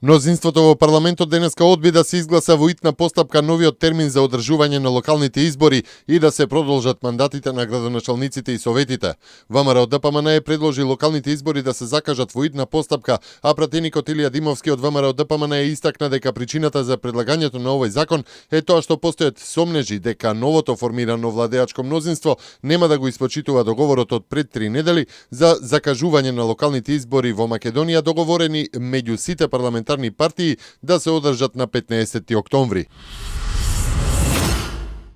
Мнозинството во парламентот денеска одби да се изгласа во итна постапка новиот термин за одржување на локалните избори и да се продолжат мандатите на градоначалниците и советите. ВМРО ДПМН предложи локалните избори да се закажат во итна постапка, а пратеникот Илија Димовски од ВМРО ДПМН истакна дека причината за предлагањето на овој закон е тоа што постојат сомнежи дека новото формирано владеачко мнозинство нема да го испочитува договорот од пред 3 недели за закажување на локалните избори во Македонија, договорени меѓу сите парламентарни партии да се одржат на 15 октомври.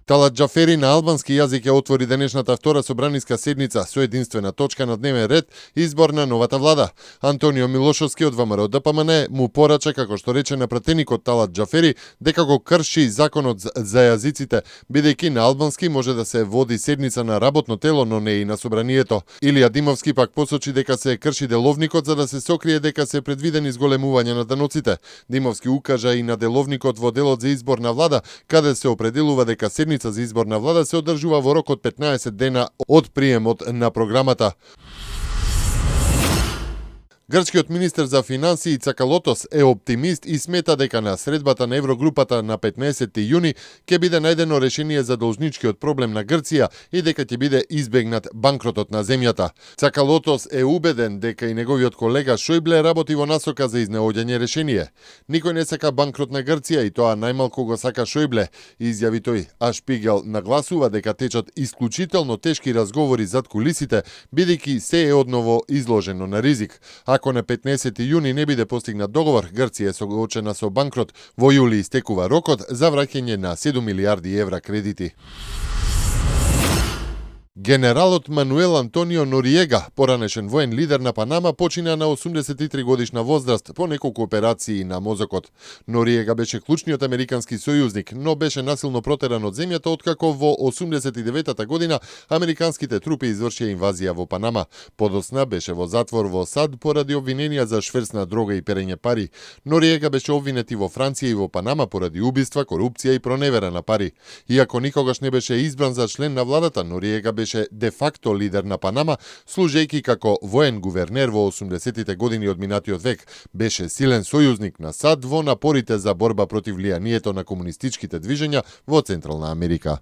Талат Џафери на албански јазик ја отвори денешната втора собраниска седница со единствена точка на дневен ред избор на новата влада. Антонио Милошовски од ВМРО ДПМН му порача, како што рече на пратеникот Талат Џафери, дека го крши законот за јазиците, бидејќи на албански може да се води седница на работно тело, но не и на собранието. Илија Димовски пак посочи дека се крши деловникот за да се сокрие дека се предвидени зголемување на даноците. Димовски укажа и на деловникот во делот за избор на влада, каде се определува дека седница за избор на влада се одржува во рок од 15 дена од приемот на програмата. Грчкиот министер за финансии Цакалотос е оптимист и смета дека на средбата на Еврогрупата на 15 јуни ќе биде најдено решение за должничкиот проблем на Грција и дека ќе биде избегнат банкротот на земјата. Цакалотос е убеден дека и неговиот колега Шојбле работи во насока за изнаоѓање решение. Никој не сака банкрот на Грција и тоа најмалку го сака Шојбле, изјави тој, а Шпигел нагласува дека течат исклучително тешки разговори зад кулисите, бидејќи се е одново изложено на ризик. Ако на 15 јуни не биде постигнат договор, Грција е соочена со банкрот. Во јули истекува рокот за враќање на 7 милиарди евра кредити. Генералот Мануел Антонио Нориега, поранешен воен лидер на Панама, почина на 83 годишна возраст по неколку операции на мозокот. Нориега беше клучниот американски сојузник, но беше насилно протеран од земјата откако во 89-та година американските трупи извршија инвазија во Панама. Подоцна беше во затвор во САД поради обвиненија за шверц на дрога и перење пари. Нориега беше обвинет и во Франција и во Панама поради убиства, корупција и проневера на пари. Иако никогаш не беше избран за член на владата, Нориега беше де-факто лидер на Панама, служејќи како воен гувернер во 80-тите години од минатиот век. Беше силен сојузник на САД во напорите за борба против влијанието на комунистичките движења во Централна Америка.